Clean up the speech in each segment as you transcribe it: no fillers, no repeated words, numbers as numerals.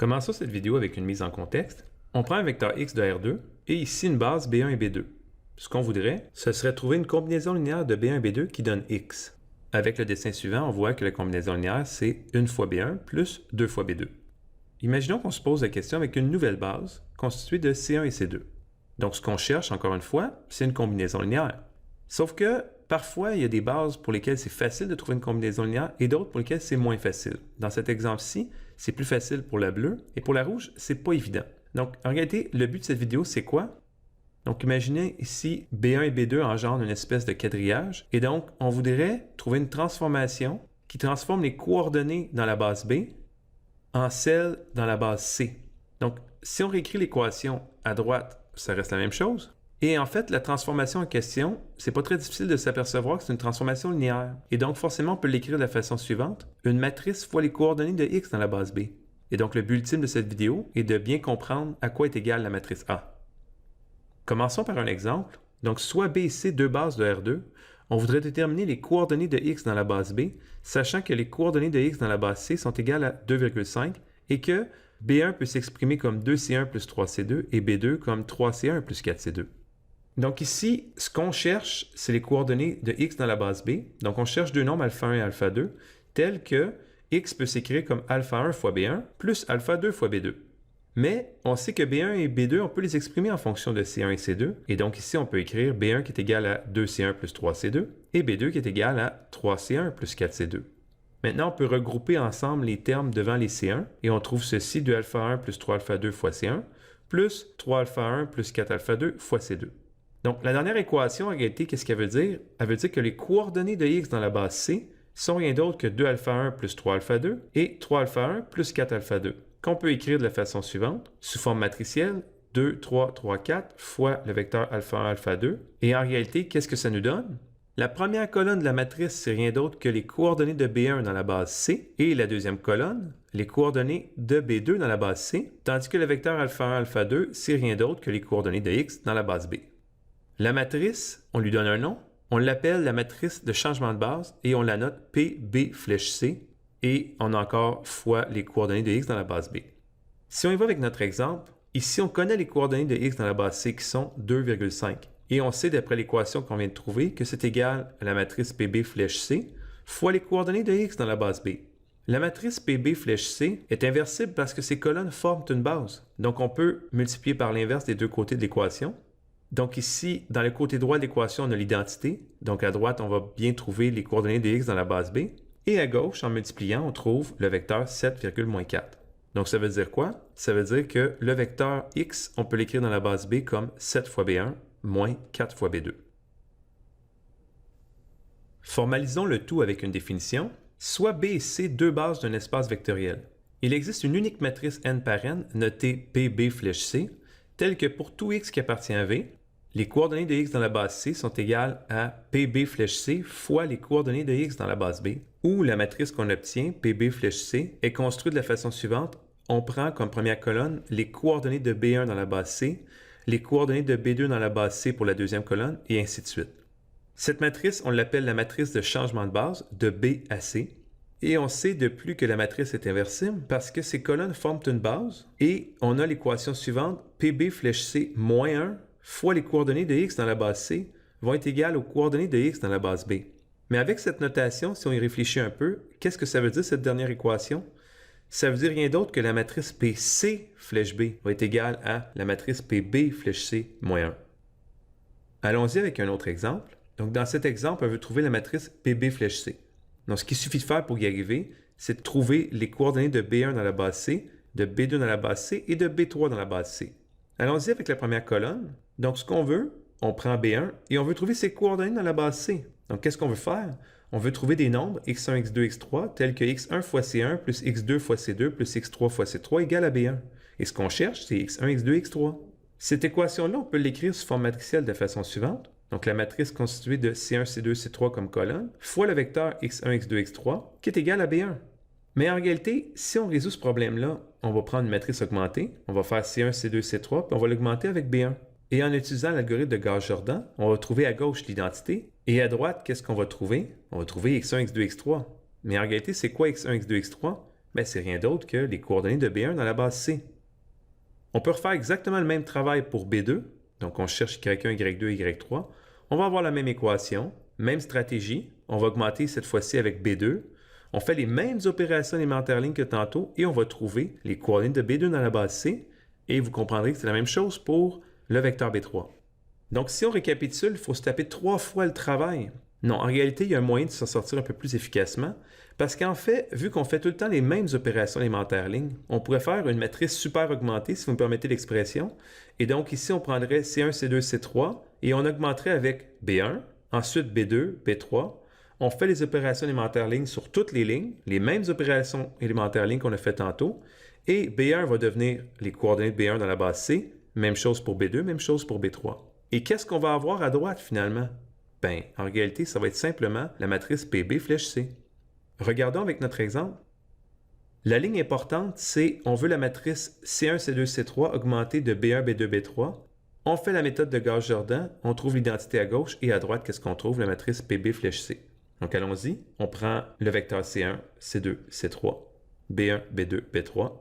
Commençons cette vidéo avec une mise en contexte. On prend un vecteur x de R2 et ici une base B1 et B2. Ce qu'on voudrait, ce serait trouver une combinaison linéaire de B1 et B2 qui donne x. Avec le dessin suivant, on voit que la combinaison linéaire, c'est 1 fois B1 plus 2 fois B2. Imaginons qu'on se pose la question avec une nouvelle base constituée de C1 et C2. Donc ce qu'on cherche, encore une fois, c'est une combinaison linéaire. Sauf que parfois, il y a des bases pour lesquelles c'est facile de trouver une combinaison linéaire et d'autres pour lesquelles c'est moins facile. Dans cet exemple-ci, c'est plus facile pour la bleue et pour la rouge, c'est pas évident. Donc, en réalité, le but de cette vidéo, c'est quoi? Donc, imaginez ici B1 et B2 engendrent une espèce de quadrillage et donc, on voudrait trouver une transformation qui transforme les coordonnées dans la base B en celles dans la base C. Donc, si on réécrit l'équation à droite, ça reste la même chose. Et en fait, la transformation en question, c'est pas très difficile de s'apercevoir que c'est une transformation linéaire. Et donc, forcément, on peut l'écrire de la façon suivante. Une matrice fois les coordonnées de x dans la base B. Et donc, le but ultime de cette vidéo est de bien comprendre à quoi est égale la matrice A. Commençons par un exemple. Donc, soit B et C, deux bases de R2, on voudrait déterminer les coordonnées de x dans la base B, sachant que les coordonnées de x dans la base C sont égales à 2,5 et que B1 peut s'exprimer comme 2C1 plus 3C2 et B2 comme 3C1 plus 4C2. Donc ici, ce qu'on cherche, c'est les coordonnées de x dans la base B. Donc on cherche deux nombres alpha 1 et alpha 2, tels que x peut s'écrire comme alpha 1 fois B1 plus alpha 2 fois B2. Mais on sait que B1 et B2, on peut les exprimer en fonction de C1 et C2. Et donc ici, on peut écrire B1 qui est égal à 2C1 plus 3C2 et B2 qui est égal à 3C1 plus 4C2. Maintenant, on peut regrouper ensemble les termes devant les C1 et on trouve ceci de alpha 1 plus 3 alpha 2 fois C1 plus 3 alpha 1 plus 4 alpha 2 fois C2. Donc, la dernière équation, en réalité, qu'est-ce qu'elle veut dire? Elle veut dire que les coordonnées de x dans la base C sont rien d'autre que 2 alpha 1 plus 3 alpha 2 et 3 alpha 1 plus 4 alpha 2, qu'on peut écrire de la façon suivante, sous forme matricielle, 2, 3, 3, 4 fois le vecteur alpha 1, alpha 2. Et en réalité, qu'est-ce que ça nous donne? La première colonne de la matrice, c'est rien d'autre que les coordonnées de B1 dans la base C, et la deuxième colonne, les coordonnées de B2 dans la base C, tandis que le vecteur alpha 1, alpha 2, c'est rien d'autre que les coordonnées de x dans la base B. La matrice, on lui donne un nom, on l'appelle la matrice de changement de base et on la note PB flèche C et on a encore fois les coordonnées de x dans la base B. Si on y va avec notre exemple, ici on connaît les coordonnées de x dans la base C qui sont 2,5 et on sait d'après l'équation qu'on vient de trouver que c'est égal à la matrice PB flèche C fois les coordonnées de x dans la base B. La matrice PB flèche C est inversible parce que ces colonnes forment une base. Donc on peut multiplier par l'inverse des deux côtés de l'équation. Donc ici, dans le côté droit de l'équation, on a l'identité. Donc à droite, on va bien trouver les coordonnées de x dans la base B. Et à gauche, en multipliant, on trouve le vecteur 7,-4. Donc ça veut dire quoi? Ça veut dire que le vecteur x, on peut l'écrire dans la base B comme 7 fois B1 moins 4 fois B2. Formalisons le tout avec une définition. Soit B et C deux bases d'un espace vectoriel. Il existe une unique matrice n par n notée PB flèche C, telle que pour tout x qui appartient à V, les coordonnées de x dans la base C sont égales à PB flèche C fois les coordonnées de x dans la base B, où la matrice qu'on obtient, PB flèche C, est construite de la façon suivante. On prend comme première colonne les coordonnées de B1 dans la base C, les coordonnées de B2 dans la base C pour la deuxième colonne, et ainsi de suite. Cette matrice, on l'appelle la matrice de changement de base de B à C. Et on sait de plus que la matrice est inversible parce que ces colonnes forment une base et on a l'équation suivante, PB flèche C moins 1 fois les coordonnées de x dans la base C vont être égales aux coordonnées de x dans la base B. Mais avec cette notation, si on y réfléchit un peu, qu'est-ce que ça veut dire cette dernière équation? Ça veut dire rien d'autre que la matrice PC flèche B va être égale à la matrice PB flèche C moins 1. Allons-y avec un autre exemple. Donc dans cet exemple, on veut trouver la matrice PB flèche C. Donc, ce qu'il suffit de faire pour y arriver, c'est de trouver les coordonnées de B1 dans la base C, de B2 dans la base C et de B3 dans la base C. Allons-y avec la première colonne. Donc, ce qu'on veut, on prend B1 et on veut trouver ses coordonnées dans la base C. Donc, qu'est-ce qu'on veut faire? On veut trouver des nombres x1, x2, x3 tels que x1 fois C1 plus x2 fois C2 plus x3 fois C3 égale à B1. Et ce qu'on cherche, c'est x1, x2, x3. Cette équation-là, on peut l'écrire sous forme matricielle de la façon suivante. Donc la matrice constituée de C1, C2, C3 comme colonne, fois le vecteur x1, x2, x3, qui est égal à B1. Mais en réalité, si on résout ce problème-là, on va prendre une matrice augmentée, on va faire C1, C2, C3, puis on va l'augmenter avec B1. Et en utilisant l'algorithme de Gauss-Jordan, on va trouver à gauche l'identité, et à droite, qu'est-ce qu'on va trouver? On va trouver x1, x2, x3. Mais en réalité, c'est quoi x1, x2, x3? Ben, c'est rien d'autre que les coordonnées de B1 dans la base C. On peut refaire exactement le même travail pour B2. Donc, on cherche Y1, Y2, Y3. On va avoir la même équation, même stratégie. On va augmenter cette fois-ci avec B2. On fait les mêmes opérations élémentaires lignes que tantôt et on va trouver les coordonnées de B2 dans la base C. Et vous comprendrez que c'est la même chose pour le vecteur B3. Donc, si on récapitule, il faut se taper 3 fois le travail. Non, en réalité, il y a un moyen de s'en sortir un peu plus efficacement parce qu'en fait, vu qu'on fait tout le temps les mêmes opérations élémentaires lignes, on pourrait faire une matrice super augmentée, si vous me permettez l'expression. Et donc, ici, on prendrait C1, C2, C3 et on augmenterait avec B1, ensuite B2, B3. On fait les opérations élémentaires lignes sur toutes les lignes, les mêmes opérations élémentaires lignes qu'on a fait tantôt. Et B1 va devenir les coordonnées de B1 dans la base C. Même chose pour B2, même chose pour B3. Et qu'est-ce qu'on va avoir à droite finalement? Ben, en réalité, ça va être simplement la matrice PB flèche C. Regardons avec notre exemple. La ligne importante, c'est on veut la matrice C1, C2, C3 augmentée de B1, B2, B3. On fait la méthode de Gauss-Jordan, on trouve l'identité à gauche et à droite, qu'est-ce qu'on trouve? La matrice PB flèche C. Donc allons-y, on prend le vecteur C1, C2, C3, B1, B2, B3.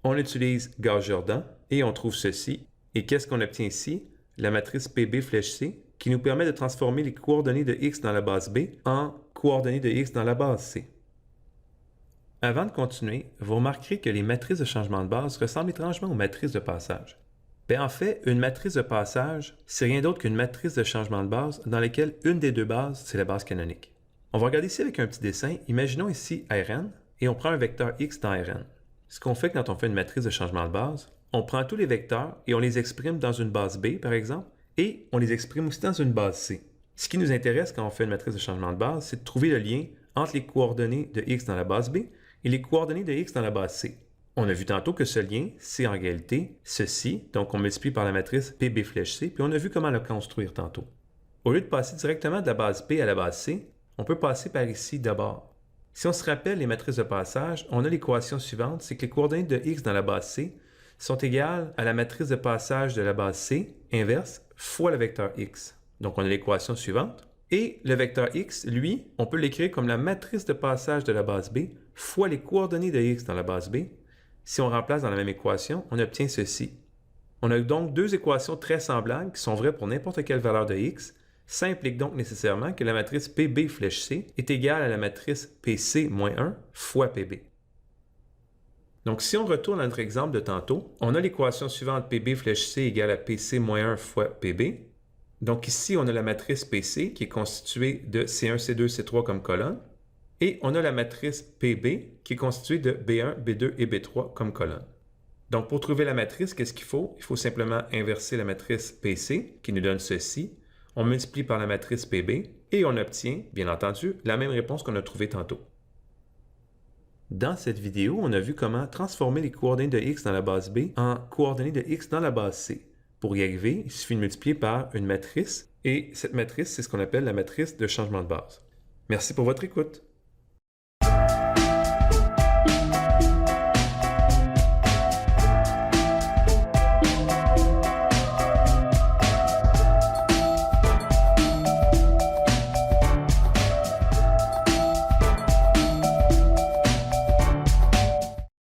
On utilise Gauss-Jordan et on trouve ceci. Et qu'est-ce qu'on obtient ici? La matrice PB flèche C qui nous permet de transformer les coordonnées de X dans la base B en coordonnées de X dans la base C. Avant de continuer, vous remarquerez que les matrices de changement de base ressemblent étrangement aux matrices de passage. Bien, en fait, une matrice de passage, c'est rien d'autre qu'une matrice de changement de base dans laquelle une des deux bases, c'est la base canonique. On va regarder ici avec un petit dessin. Imaginons ici Rn et on prend un vecteur X dans Rn. Ce qu'on fait quand on fait une matrice de changement de base, on prend tous les vecteurs et on les exprime dans une base B, par exemple, et on les exprime aussi dans une base C. Ce qui nous intéresse quand on fait une matrice de changement de base, c'est de trouver le lien entre les coordonnées de X dans la base B et les coordonnées de X dans la base C. On a vu tantôt que ce lien, c'est en réalité ceci, donc on multiplie par la matrice PB flèche C, puis on a vu comment le construire tantôt. Au lieu de passer directement de la base P à la base C, on peut passer par ici d'abord. Si on se rappelle les matrices de passage, on a l'équation suivante, c'est que les coordonnées de X dans la base C sont égales à la matrice de passage de la base C, inverse, fois le vecteur X. Donc, on a l'équation suivante. Et le vecteur X, lui, on peut l'écrire comme la matrice de passage de la base B fois les coordonnées de X dans la base B. Si on remplace dans la même équation, on obtient ceci. On a donc deux équations très semblables qui sont vraies pour n'importe quelle valeur de X. Ça implique donc nécessairement que la matrice PB flèche C est égale à la matrice PC-1 fois PB. Donc, si on retourne à notre exemple de tantôt, on a l'équation suivante PB flèche C égale à PC-1 fois PB. Donc ici, on a la matrice PC qui est constituée de C1, C2, C3 comme colonne. Et on a la matrice PB qui est constituée de B1, B2 et B3 comme colonne. Donc, pour trouver la matrice, qu'est-ce qu'il faut? Il faut simplement inverser la matrice PC qui nous donne ceci. On multiplie par la matrice PB et on obtient, bien entendu, la même réponse qu'on a trouvée tantôt. Dans cette vidéo, on a vu comment transformer les coordonnées de X dans la base B en coordonnées de X dans la base C. Pour y arriver, il suffit de multiplier par une matrice et cette matrice, c'est ce qu'on appelle la matrice de changement de base. Merci pour votre écoute.